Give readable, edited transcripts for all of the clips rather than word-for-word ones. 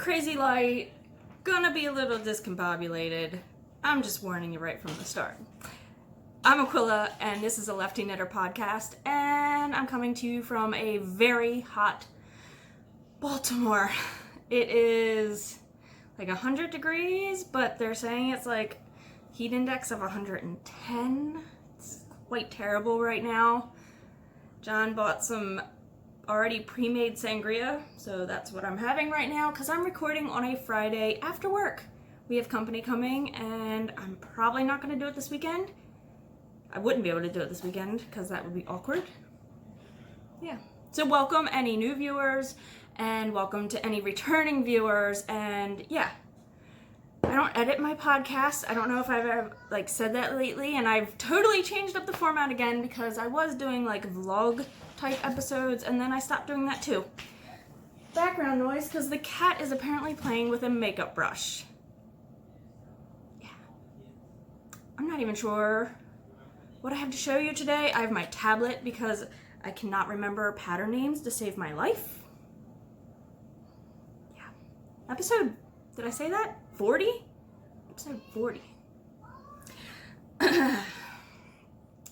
crazy light, gonna be a little discombobulated. I'm just warning you right from the start. I'm Aquila, and this is a Lefty Knitter podcast, and I'm coming to you from a very hot Baltimore. It is like 100 degrees, but they're saying it's like heat index of 110. It's quite terrible right now. John bought some already pre-made sangria, so that's what I'm having right now because I'm recording on a Friday after work. We have company coming, and I'm probably not going to do it this weekend. I wouldn't be able to do it this weekend because that would be awkward. Yeah. So welcome any new viewers, and welcome to any returning viewers, and yeah. I don't edit my podcast. I don't know if I've ever said that lately, and I've totally changed up the format again because I was doing vlog type episodes, and then I stopped doing that too. Background noise because the cat is apparently playing with a makeup brush. Yeah. I'm not even sure what I have to show you today. I have my tablet because I cannot remember pattern names to save my life. Yeah. Episode, did I say that? 40? Episode 40.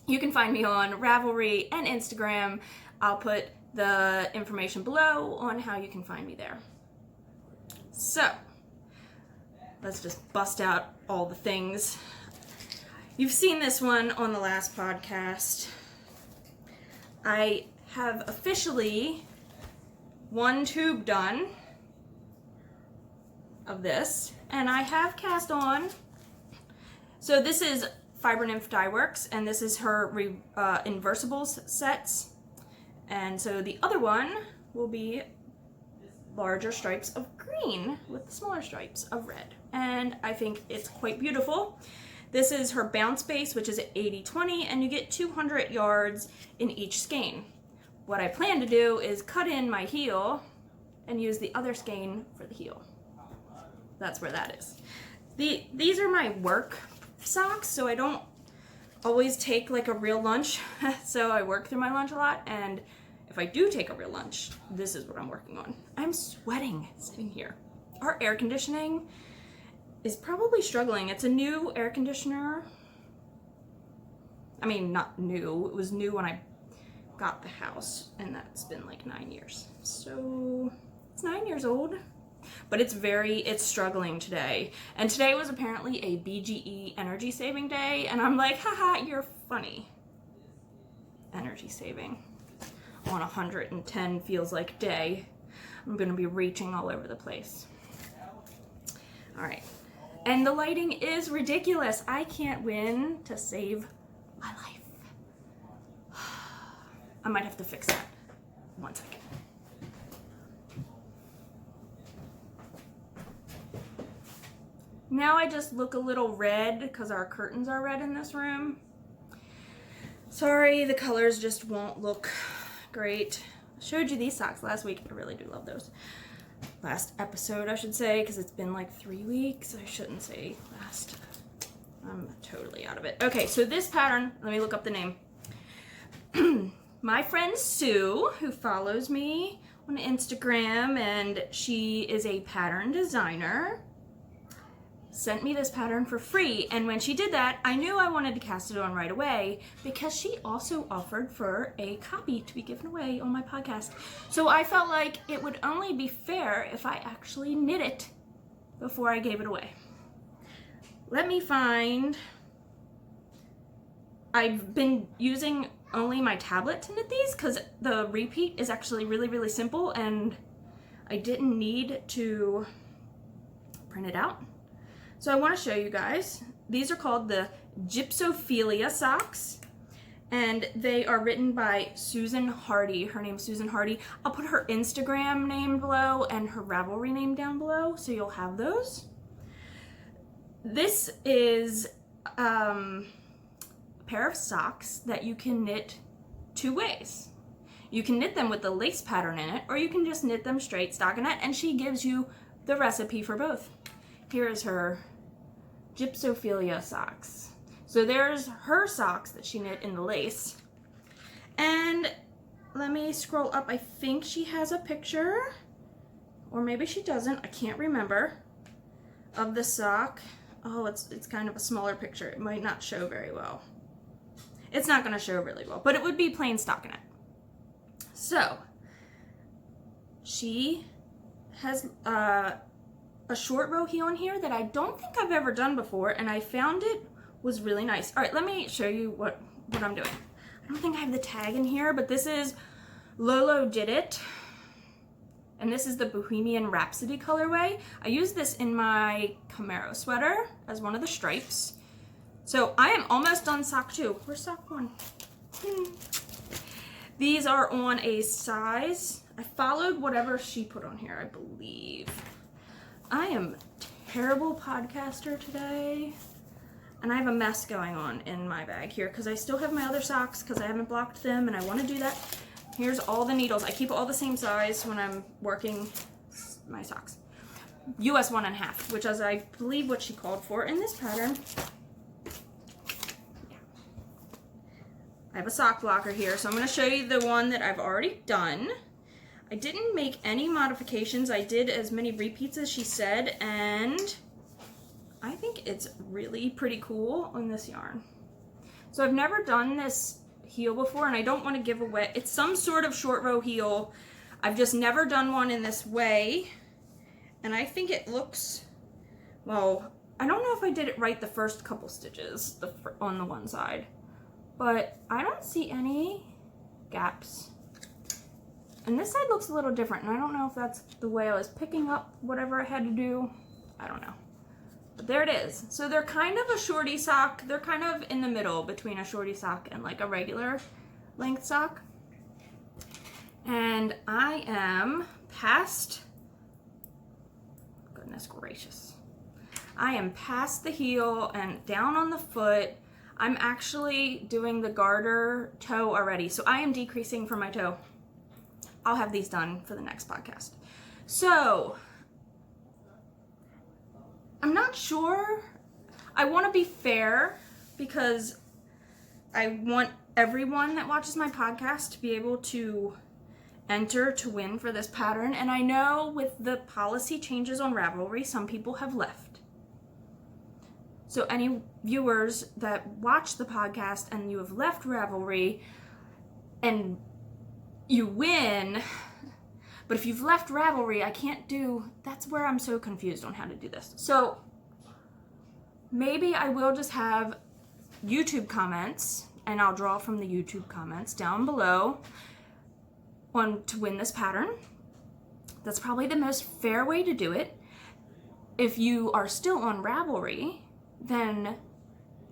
You can find me on Ravelry and Instagram. I'll put the information below on how you can find me there. So, let's just bust out all the things. You've seen this one on the last podcast. I have officially one tube done of this, and I have cast on. So this is Fiber Nymph Dye Works, and this is her Inversibles sets. And so the other one will be larger stripes of green with the smaller stripes of red. And I think it's quite beautiful. This is her bounce base, which is 80-20, and you get 200 yards in each skein. What I plan to do is cut in my heel and use the other skein for the heel. That's where that is. These are my work socks, so I don't always take a real lunch. So I work through my lunch a lot, and if I do take a real lunch, this is what I'm working on. I'm sweating sitting here. Our air conditioning is probably struggling. It's a new air conditioner. I mean, not new. It was new when I got the house, and that's been 9 years. So it's 9 years old. But it's struggling today. And today was apparently a BGE energy saving day, and I'm like, haha, you're funny. Energy saving on 110 feels like day. I'm gonna be reaching all over the place. All right, and the lighting is ridiculous. I can't win to save my life. I might have to fix that. 1 second. Now I just look a little red because our curtains are red in this room. Sorry, the colors just won't look great. I showed you these socks last week. I really do love those. Last episode, I should say, because it's been 3 weeks. I shouldn't say last. I'm totally out of it. Okay, so this pattern, let me look up the name. My friend Sue, who follows me on Instagram, and she is a pattern designer, sent me this pattern for free, and when she did that, I knew I wanted to cast it on right away because she also offered for a copy to be given away on my podcast. So I felt like it would only be fair if I actually knit it before I gave it away. Let me find... I've been using only my tablet to knit these because the repeat is actually really, really simple, and I didn't need to print it out. So I want to show you guys. These are called the Gypsophilia socks, and they are written by Susan Hardy. Her name's Susan Hardy. I'll put her Instagram name below and her Ravelry name down below, so you'll have those. This is a pair of socks that you can knit 2 ways. You can knit them with the lace pattern in it, or you can just knit them straight stockinette, and she gives you the recipe for both. Here is her Gypsophilia socks. So there's her socks that she knit in the lace. And let me scroll up. I think she has a picture. or maybe she doesn't, I can't remember, of the sock. Oh, it's kind of a smaller picture. It might not show very well. It's not going to show really well, but it would be plain stockinette. So, she has a short row heel in here that I don't think I've ever done before, and I found it was really nice. All right, let me show you what I'm doing. I don't think I have the tag in here, but this is Lolo Did It. And this is the Bohemian Rhapsody colorway. I use this in my Camaro sweater as one of the stripes. So I am almost done sock 2. Where's sock 1? These are on a size. I followed whatever she put on here, I believe. I am a terrible podcaster today. And I have a mess going on in my bag here because I still have my other socks because I haven't blocked them and I want to do that. Here's all the needles. I keep all the same size when I'm working my socks. US 1.5, which is, I believe, what she called for in this pattern. Yeah. I have a sock blocker here, so I'm going to show you the one that I've already done. I didn't make any modifications. I did as many repeats as she said, and I think it's really pretty cool on this yarn. So I've never done this heel before, and I don't want to give away, it's some sort of short row heel. I've just never done one in this way, and I think it looks, well, I don't know if I did it right the first couple stitches on the one side, but I don't see any gaps. And this side looks a little different, and I don't know if that's the way I was picking up whatever I had to do. I don't know. But there it is. So they're kind of a shorty sock. They're kind of in the middle between a shorty sock and like a regular length sock. And I am past, goodness gracious. I am past the heel and down on the foot. I'm actually doing the garter toe already. So I am decreasing from my toe. I'll have these done for the next podcast. So I'm not sure. I want to be fair because I want everyone that watches my podcast to be able to enter to win for this pattern. And I know with the policy changes on Ravelry, some people have left. So any viewers that watch the podcast and you have left Ravelry and you win, but if you've left Ravelry, I can't do, that's where I'm so confused on how to do this. So maybe I will just have YouTube comments, and I'll draw from the YouTube comments down below on to win this pattern. That's probably the most fair way to do it. If you are still on Ravelry, then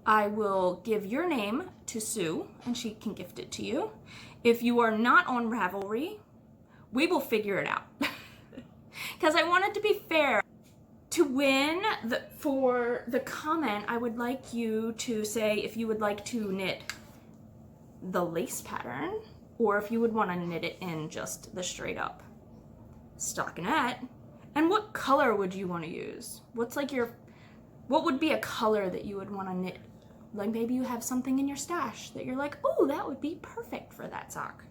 I will give your name to Sue, and she can gift it to you. If you are not on Ravelry, we will figure it out. Because I want it to be fair. To win for the comment, I would like you to say if you would like to knit the lace pattern, or if you would want to knit it in just the straight up stockinette, and what color would you want to use? What's like what would be a color that you would want to knit? Like maybe you have something in your stash that you're like, oh, that would be perfect for that sock.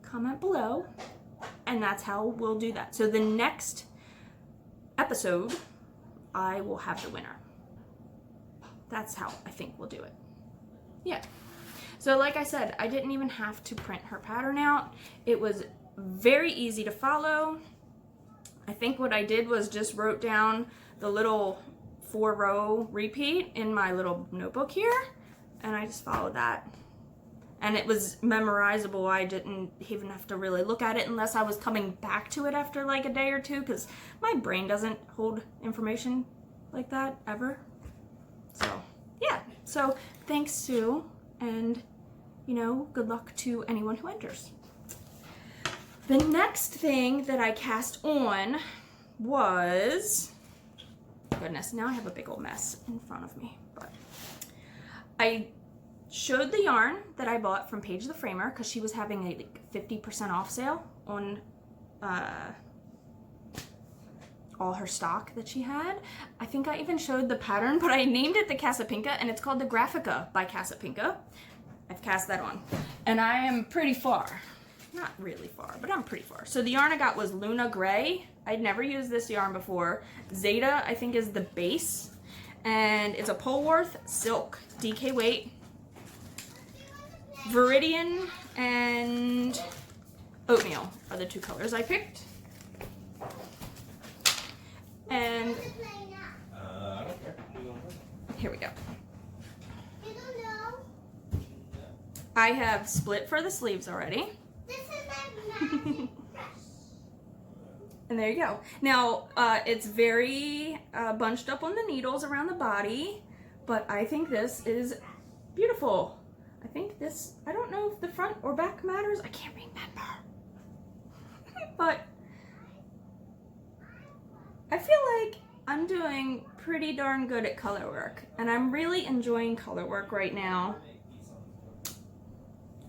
Comment below, and that's how we'll do that. So the next episode, I will have the winner. That's how I think we'll do it. Yeah. So like I said, I didn't even have to print her pattern out. It was very easy to follow. I think what I did was just wrote down the little 4-row repeat in my little notebook here, and I just followed that. And it was memorizable. I didn't even have to really look at it unless I was coming back to it after like a day or two, because my brain doesn't hold information like that ever. So yeah, so thanks, Sue, and good luck to anyone who enters. The next thing that I cast on was, goodness, now I have a big old mess in front of me, but I showed the yarn that I bought from Paige the Framer because she was having a 50% off sale on all her stock that she had. I think I even showed the pattern, but I named it the Casapinka, and it's called the Graphica by Casapinka. I've cast that on, and I am pretty far. not really far, but I'm pretty far. So the yarn I got was Luna Gray. I'd never used this yarn before. Zeta, I think, is the base. And it's a Polworth silk, DK weight. Viridian and Oatmeal are the two colors I picked. And here we go. I have split for the sleeves already. And there you go. Now, it's very bunched up on the needles around the body, but I think this is beautiful. I think this, I don't know if the front or back matters. I can't remember. But I feel like I'm doing pretty darn good at color work, and I'm really enjoying color work right now.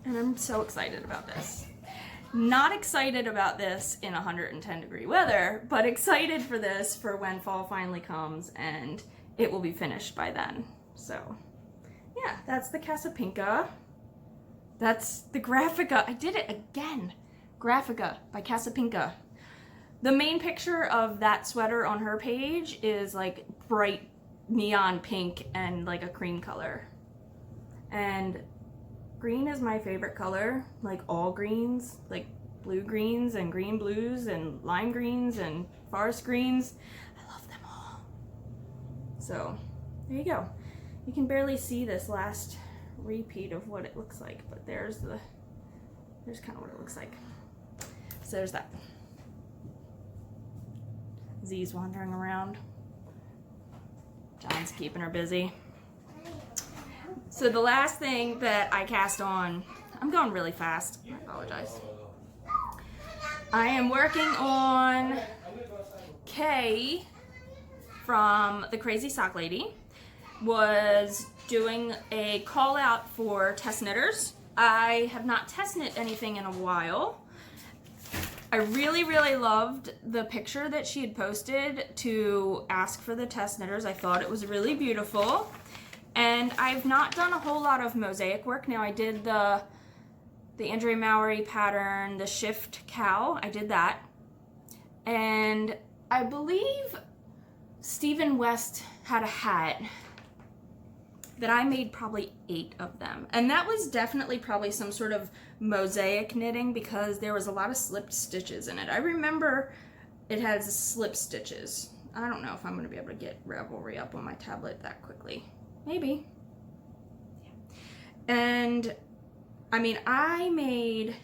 And I'm so excited about this. Not excited about this in 110-degree weather, but excited for this for when fall finally comes and it will be finished by then. So yeah, that's the Casapinka. That's the Graphica. I did it again. Graphica by Casapinka. The main picture of that sweater on her page is like bright neon pink and like a cream color. And green is my favorite color, like all greens, like blue greens and green blues and lime greens and forest greens. I love them all. So there you go. You can barely see this last repeat of what it looks like, but there's kind of what it looks like. So there's that. Z's wandering around. John's keeping her busy. So the last thing that I cast on, I'm going really fast, I apologize. I am working on Kay from the Crazy Sock Lady. Was doing a call out for test knitters. I have not test knit anything in a while. I really, really loved the picture that she had posted to ask for the test knitters. I thought it was really beautiful. And I've not done a whole lot of mosaic work. Now I did the Andrea Mowry pattern, the shift cowl, I did that. And I believe Stephen West had a hat that I made probably 8 of them. And that was definitely probably some sort of mosaic knitting because there was a lot of slipped stitches in it. I remember it has slip stitches. I don't know if I'm gonna be able to get Ravelry up on my tablet that quickly. Maybe. And I mean, I made,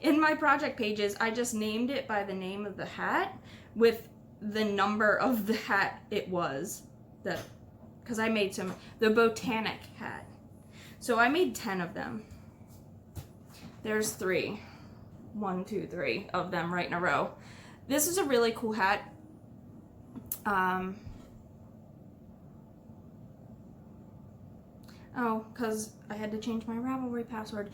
in my project pages, I just named it by the name of the hat with the number of the hat it was. Because I made the botanic hat. So I made 10 of them. There's 3. 1, 2, 3 of them right in a row. This is a really cool hat. Oh, because I had to change my Ravelry password.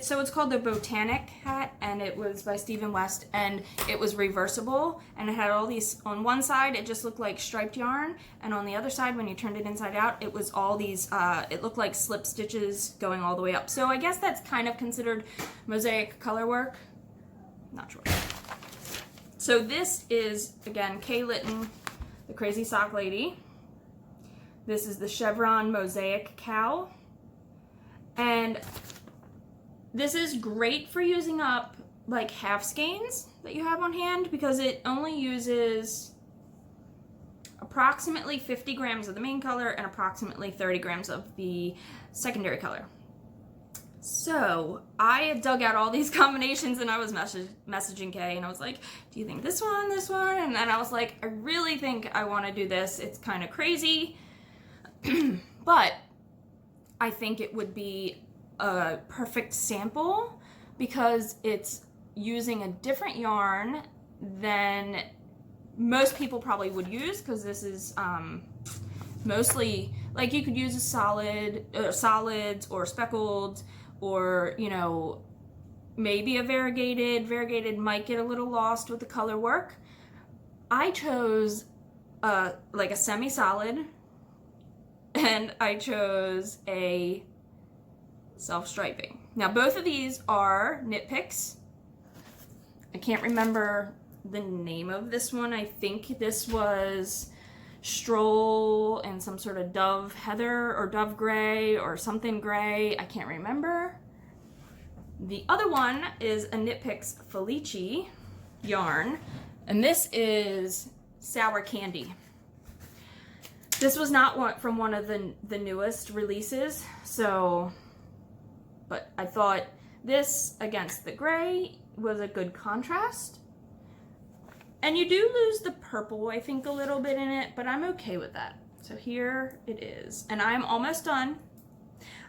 So it's called the Botanic hat, and it was by Stephen West, and it was reversible, and it had all these, on one side it just looked like striped yarn, and on the other side when you turned it inside out, it was all these, it looked like slip stitches going all the way up. So I guess that's kind of considered mosaic color work. Not sure. So this is, again, Kay Litton, the Crazy Sock Lady. This is the Chevron Mosaic Cowl. And this is great for using up like half skeins that you have on hand because it only uses approximately 50 grams of the main color and approximately 30 grams of the secondary color. So I had dug out all these combinations and I was messaging Kay and I was like, do you think this one? And then I was like, I really think I want to do this. It's kind of crazy. But I think it would be a perfect sample because it's using a different yarn than most people probably would use because this is mostly, like you could use a solids or speckled or, you know, maybe a variegated. Variegated might get a little lost with the color work. I chose like a semi-solid. And I chose a self-striping. Now both of these are knit picks. I can't remember the name of this one. I think this was Stroll and some sort of Dove Heather or Dove Gray or something gray. I can't remember. The other one is a Knit Picks Felici yarn, and this is Sour Candy. This was not from one of the newest releases, so, but I thought this against the gray was a good contrast. And you do lose the purple, I think, a little bit in it, but I'm okay with that. So here it is. And I'm almost done.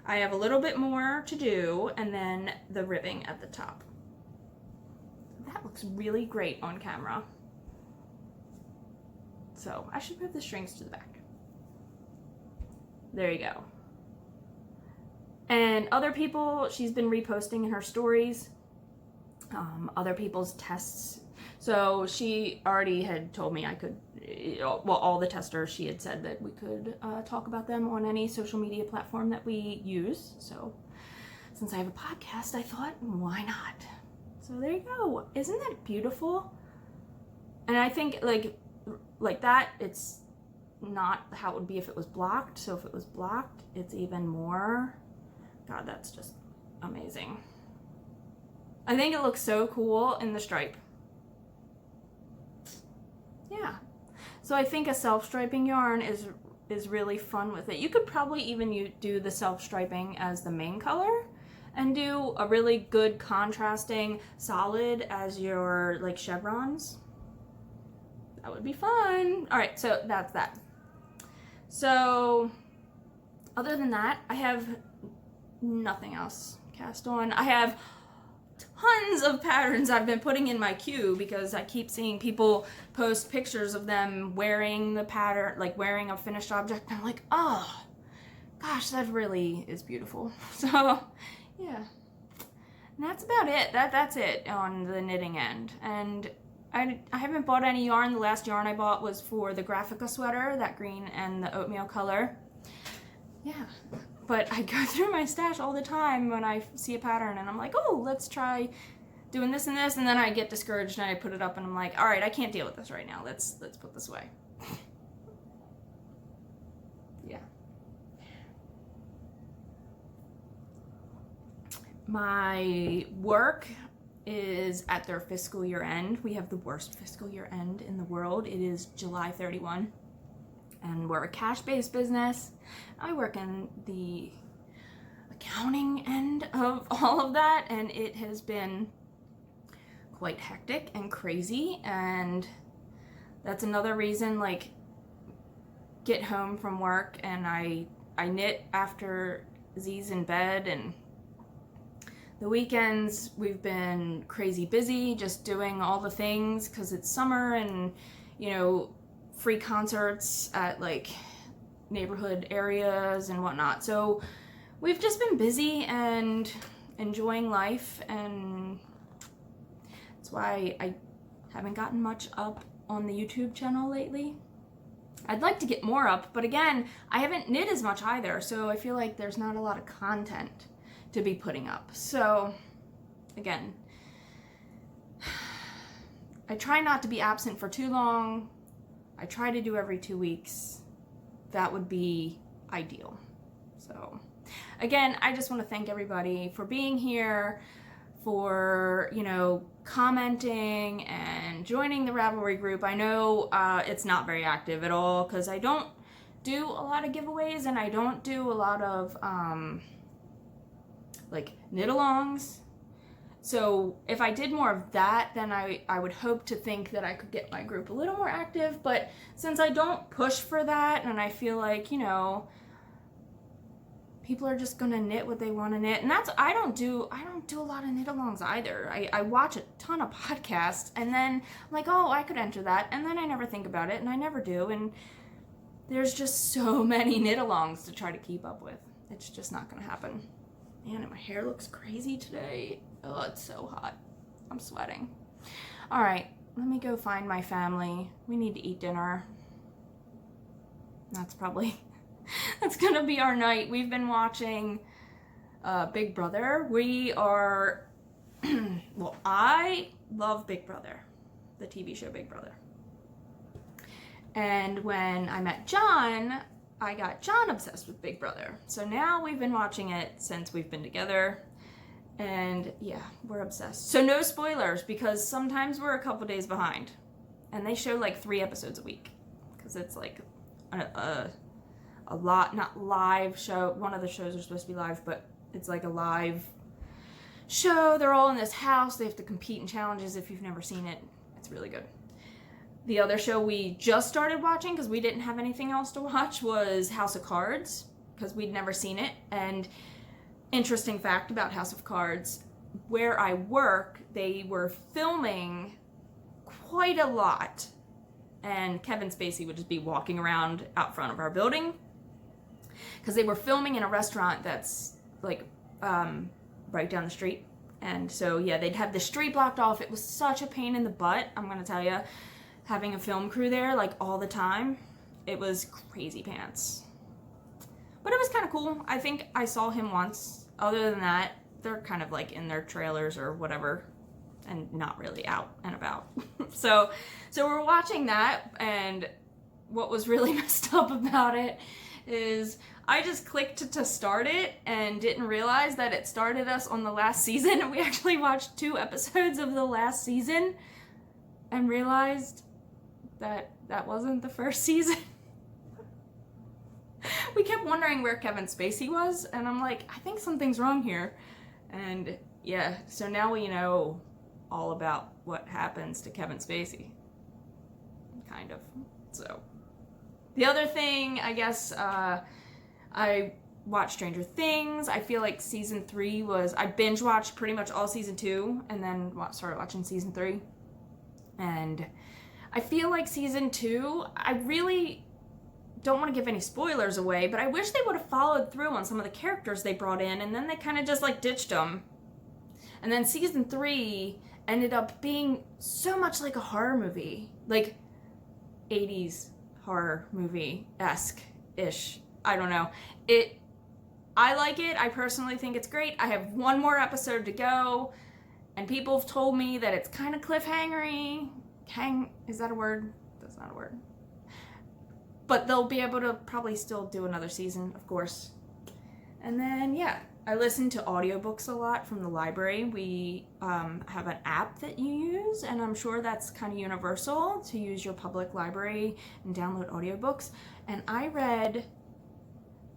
I have a little bit more to do, and then the ribbing at the top. That looks really great on camera. So I should move the strings to the back. There you go. And other people, she's been reposting in her stories, other people's tests. So she already had told me I could, well, all the testers, she had said that we could talk about them on any social media platform that we use. So since I have a podcast, I thought, why not? So there you go. Isn't that beautiful? And I think like that, it's not how it would be if it was blocked. So if it was blocked, it's even more. God, that's just amazing. I think it looks so cool in the stripe. Yeah. So I think a self-striping yarn is really fun with it. You could probably even do the self-striping as the main color and do a really good contrasting solid as your like chevrons. That would be fun. All right, so that's that. So other than that, I have nothing else cast on. I have tons of patterns I've been putting in my queue because I keep seeing people post pictures of them wearing the pattern, like wearing a finished object. And I'm like, oh, gosh, that really is beautiful. So, yeah. And that's about it. That's it on the knitting end. And I haven't bought any yarn. The last yarn I bought was for the Graphica sweater, that green and the oatmeal color. Yeah. But I go through my stash all the time when I see a pattern and I'm like, oh, let's try doing this and this, and then I get discouraged and I put it up and I'm like, all right, I can't deal with this right now. Let's put this away. Yeah. My work is at their fiscal year end. We have the worst fiscal year end in the world. It is July 31. And we're a cash-based business. I work in the accounting end of all of that, and it has been quite hectic and crazy, and that's another reason, like, get home from work and I knit after Z's in bed, and the weekends we've been crazy busy just doing all the things because it's summer and, you know, free concerts at like neighborhood areas and whatnot. So we've just been busy and enjoying life, and that's why I haven't gotten much up on the YouTube channel lately. I'd like to get more up, but again, I haven't knit as much either, so I feel like there's not a lot of content to be putting up. So again, I try not to be absent for too long. I try to do every 2 weeks. That would be ideal. So again, I just want to thank everybody for being here, for, you know, commenting and joining the Ravelry group. I know it's not very active at all because I don't do a lot of giveaways and I don't do a lot of like knit-alongs. So if I did more of that, then I would hope to think that I could get my group a little more active. But since I don't push for that, and I feel like, you know, people are just gonna knit what they want to knit, and that's I don't do a lot of knit-alongs either. I watch a ton of podcasts, and then I'm like, oh, I could enter that, and then I never think about it, and I never do, and there's just so many knit-alongs to try to keep up with. It's just not gonna happen. Man, and my hair looks crazy today. Oh, it's so hot. I'm sweating. All right, let me go find my family. We need to eat dinner. That's gonna be our night. We've been watching Big Brother. We are, well, I love Big Brother, the TV show Big Brother. And when I met John, I got John obsessed with Big Brother. So now we've been watching it since we've been together. And yeah, we're obsessed. So no spoilers, because sometimes we're a couple days behind. And they show like 3 episodes a week. Because it's like a lot, not live show. One of the shows are supposed to be live, but it's like a live show. They're all in this house. They have to compete in challenges. If you've never seen it, it's really good. The other show we just started watching, because we didn't have anything else to watch, was House of Cards, because we'd never seen it. And interesting fact about House of Cards, where I work, they were filming quite a lot. And Kevin Spacey would just be walking around out front of our building, because they were filming in a restaurant that's like right down the street. And so yeah, they'd have the street blocked off. It was such a pain in the butt, I'm gonna tell you, having a film crew there like all the time. It was crazy pants, but it was kind of cool. I think I saw him once. Other than that, they're kind of like in their trailers or whatever and not really out and about. so we're watching that, and what was really messed up about it is I just clicked to start it and didn't realize that it started us on the last season, and we actually watched 2 episodes of the last season and realized that wasn't the first season. We kept wondering where Kevin Spacey was, and I'm like, I think something's wrong here. And yeah, so now we know all about what happens to Kevin Spacey. Kind of. So the other thing, I guess, I watched Stranger Things. I feel like season 3 was, I binge watched pretty much all season 2 and then started watching season 3. And I feel like season 2, I really don't want to give any spoilers away, but I wish they would have followed through on some of the characters they brought in, and then they kind of just like ditched them. And then season 3 ended up being so much like a horror movie, like 80s horror movie-esque-ish. I don't know. I like it. I personally think it's great. I have 1 more episode to go, and people have told me that it's kind of cliffhangery. Is that a word? That's not a word. But they'll be able to probably still do another season, of course. And then, yeah, I listen to audiobooks a lot from the library. We have an app that you use, and I'm sure that's kind of universal to use your public library and download audiobooks. And I read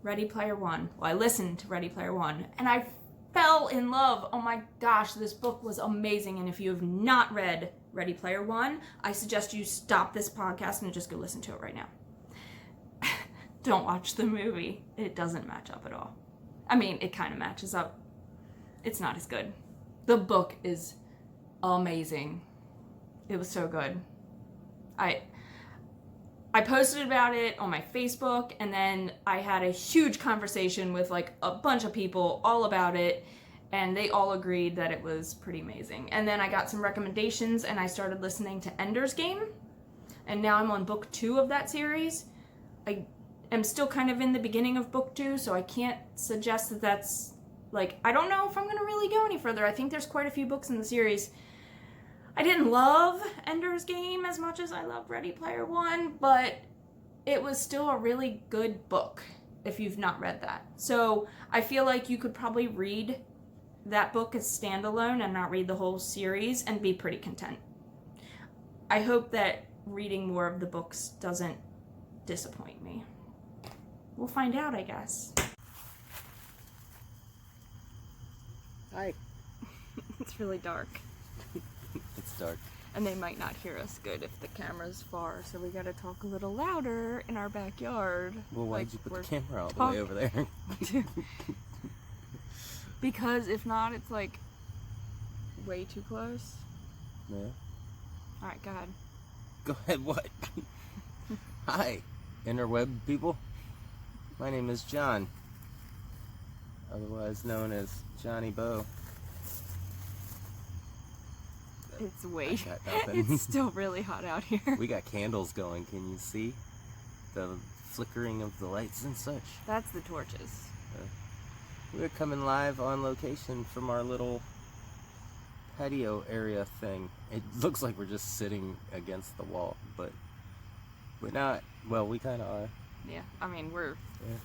Ready Player One. Well, I listened to Ready Player One, and I fell in love. Oh my gosh, this book was amazing. And if you have not read Ready Player One, I suggest you stop this podcast and just go listen to it right now. Don't watch the movie. It doesn't match up at all. I mean, it kind of matches up. It's not as good. The book is amazing. It was so good. I posted about it on my Facebook, and then I had a huge conversation with like a bunch of people all about it, and they all agreed that it was pretty amazing. And then I got some recommendations, and I started listening to Ender's Game, and now I'm on book 2 of that series. I'm still kind of in the beginning of book 2, so I can't suggest that that's, like, I don't know if I'm going to really go any further. I think there's quite a few books in the series. I didn't love Ender's Game as much as I loved Ready Player One, but it was still a really good book if you've not read that. So I feel like you could probably read that book as standalone and not read the whole series and be pretty content. I hope that reading more of the books doesn't disappoint me. We'll find out, I guess. Hi. It's really dark. It's dark. And they might not hear us good if the camera's far, so we gotta talk a little louder in our backyard. Well, why'd you put the camera all the way over there? Because if not, it's like way too close. Yeah. Alright, go ahead. Go ahead, what? Hi, interweb people. My name is John, otherwise known as Johnny Bow. It's still really hot out here. We got candles going. Can you see the flickering of the lights and such? That's the torches. We're coming live on location from our little patio area thing. It looks like we're just sitting against the wall, but we're not. Well, we kind of are. Yeah, I mean, we're... Yeah.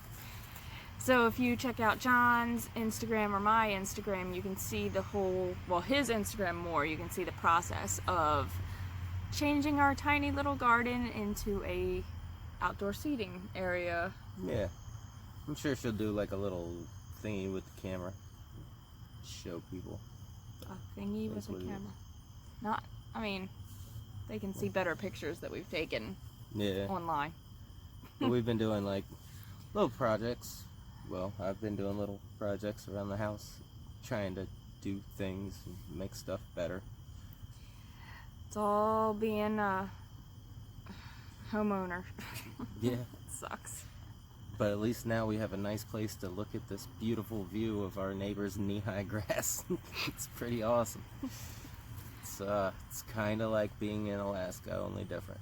So if you check out John's Instagram or my Instagram, you can see the whole, well, his Instagram more, you can see the process of changing our tiny little garden into a outdoor seating area. Yeah. I'm sure she'll do like a little thingy with the camera. Show people. A thingy That's with what a it camera. Not, I mean, they can see better pictures that we've taken Yeah. online. But we've been doing like little projects. Well, I've been doing little projects around the house, trying to do things and make stuff better. It's all being a homeowner. Yeah. It sucks. But at least now we have a nice place to look at this beautiful view of our neighbor's knee-high grass. It's pretty awesome. It's kind of like being in Alaska, only different.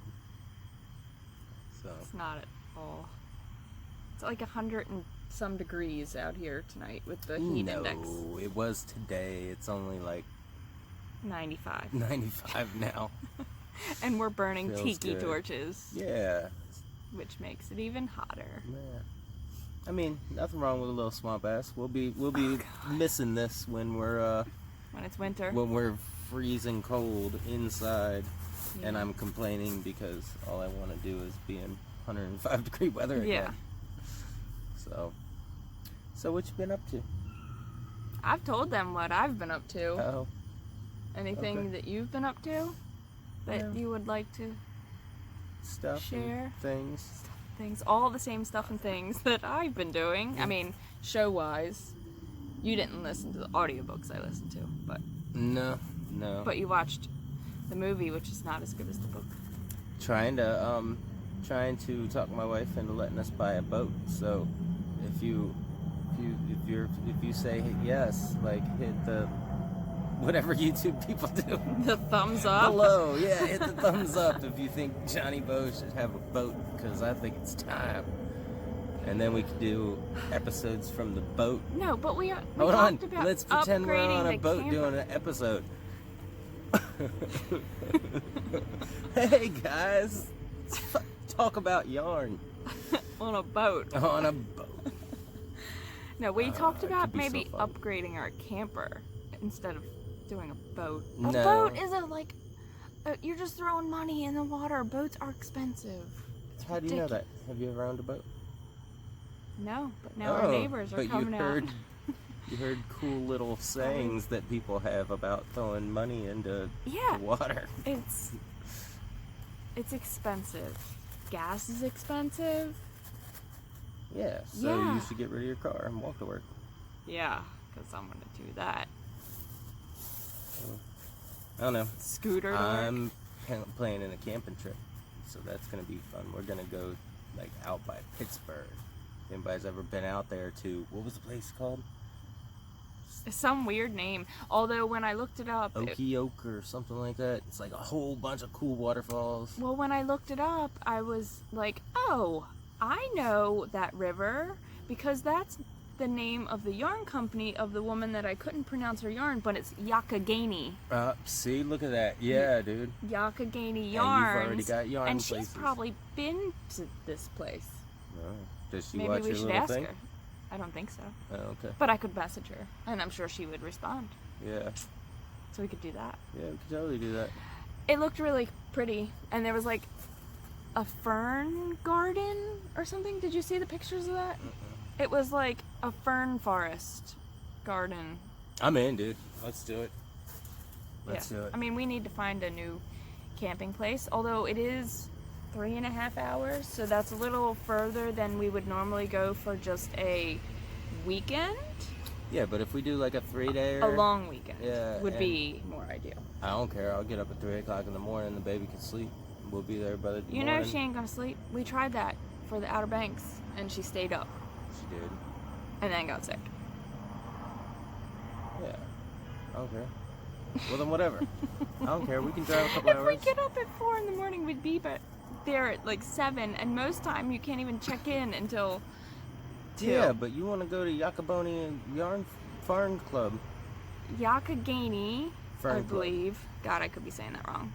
So It's not at all. It's like 100 and some degrees out here tonight with the heat index. no, it was today. It's only like 95. 95 now. And we're burning Feels tiki good. torches, Yeah. which makes it even hotter. Yeah. I mean, nothing wrong with a little swamp ass. We'll be missing this when we're When it's winter. freezing cold inside, and Yeah. I'm complaining because all I want to do is be in 105 degree weather again. Yeah. So what you been up to? I've told them what I've been up to. Oh, Anything okay. that you've been up to that Yeah. you would like to stuff Share. and things. things, all the same stuff and things that I've been doing. I mean, show-wise, you didn't listen to the audiobooks I listened to, but No. you watched the movie, which is not as good as the book. Trying to talk my wife into letting us buy a boat. So if you say yes, like hit the whatever YouTube people do The thumbs up. below. Yeah, hit the thumbs up if you think Johnny Bo should have a boat, because I think it's time. And then we could do episodes from the boat. No, but we Hold on, talked about let's pretend we're on a upgrading the boat camper. doing an episode. Hey guys, let's talk about yarn on a boat. on a boat. No, we talked it about could be so maybe fun. upgrading our camper instead of doing a boat. A No. boat isn't like you're just throwing money in the water. Boats are expensive. How do you know that? Have you ever owned a boat? No, but now our neighbors are but coming out. You heard cool little sayings that people have about throwing money into Yeah. the water. It's expensive. Gas is expensive. Yeah, so Yeah. you should get rid of your car and walk to work. Yeah, because I'm gonna do that. I don't know. Scooter to work. I'm planning a camping trip, so that's gonna be fun. We're gonna go like out by Pittsburgh. If anybody's ever been out there to, what was the place called? Some weird name. Although when I looked it up, Okie Oak or something like that. It's like a whole bunch of cool waterfalls. well, when I looked it up, I was like, oh, I know that river because that's the name of the yarn company of the woman that I couldn't pronounce her yarn, but it's Yakagani. See, look at that. Yeah, dude. Yakagani you've Yarns. already got yarn and she's places. probably been to this place. Oh. Does she Maybe watch we your should little ask thing? her. I don't think so. Oh, okay. But I could message her, and I'm sure she would respond. Yeah. So we could do that. Yeah, we could totally do that. It looked really pretty, and there was like a fern garden or something. Did you see the pictures of that? It was like a fern forest garden. I'm in, dude. Let's do it. Let's do it. I mean, we need to find a new camping place, although it is 3.5 hours, so that's a little further than we would normally go for just a weekend. Yeah, but if we do like a 3-day A long weekend would and- be more ideal. I don't care. I'll get up at 3 o'clock in the morning. The baby can sleep. We'll be there by the You morning. know she ain't gonna sleep. We tried that for the Outer Banks, and she stayed up She did. and then got sick. Yeah. I don't care. Well, then whatever. I don't care. We can drive a couple If hours. we get up at 4 in the morning, we'd be there at like 7, and most time you can't even check in until too. Yeah, but you want to go to Yakaboni Yarn Farm Club. Yakagani, Fern I Club. believe. God, I could be saying that wrong.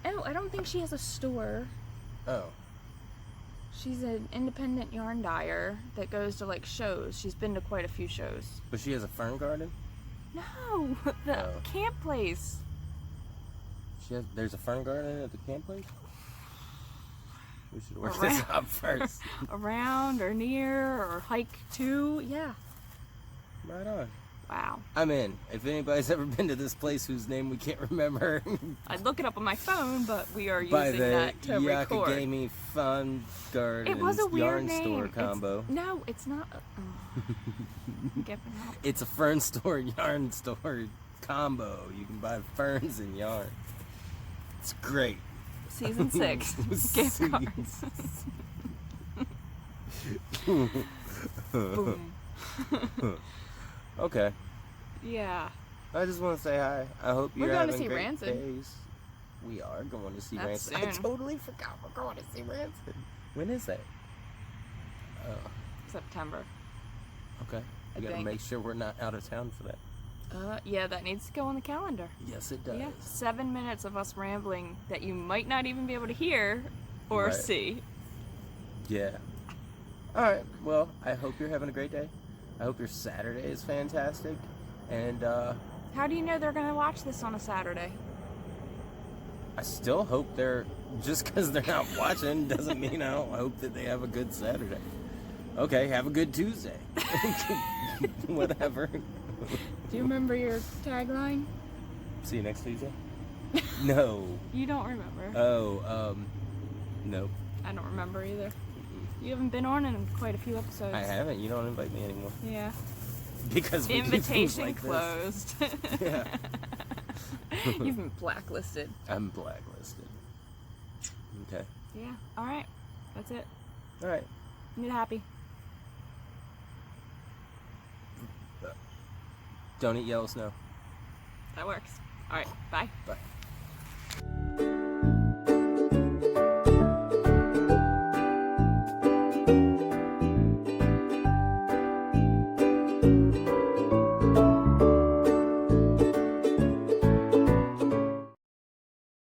Oh, I don't think she has a store. Oh. She's an independent yarn dyer that goes to like shows. She's been to quite a few shows. But she has a fern garden? No, the Oh. camp place. There's a fern garden at the camp place? We should work Around. this out first. Around or near or hike to. Yeah. Right on. Wow. I'm in. If anybody's ever been to this place whose name we can't remember, I'd look it up on my phone, but we are by using the that to record. Yakagami Fun Garden It was a weird Yarn name. Store combo. No, it's not. Get me out. It's a fern store, yarn store combo. You can buy ferns and yarn. It's great. Season 6. Gift cards. Boom. Okay. Yeah. I just want to say hi. I hope you're We're going to having see great Rancid. days. We are going to see That's Rancid. I soon. totally forgot we're going to see Rancid. When is that? Oh, September. okay. I We gotta think. make sure we're not out of town for that. Yeah, that needs to go on the calendar. Yes, it does. Yeah, 7 minutes of us rambling that you might not even be able to hear or Right. see. Yeah. All right. Well, I hope you're having a great day. I hope your Saturday is fantastic. And How do you know they're going to watch this on a Saturday? I still hope they're, just because they're not watching doesn't mean I don't hope that they have a good Saturday. Okay, have a good Tuesday. Whatever. Do you remember your tagline? See you next Tuesday? No. You don't remember. Oh, no. I don't remember either. You haven't been on in quite a few episodes. I haven't. You don't invite me anymore. Yeah. Because we do things Invitation like closed. This. Yeah. You've been blacklisted. I'm blacklisted. Okay. Yeah. All right. That's it. All right. Get happy. Don't eat yellow snow. That works. All right. Bye. Bye.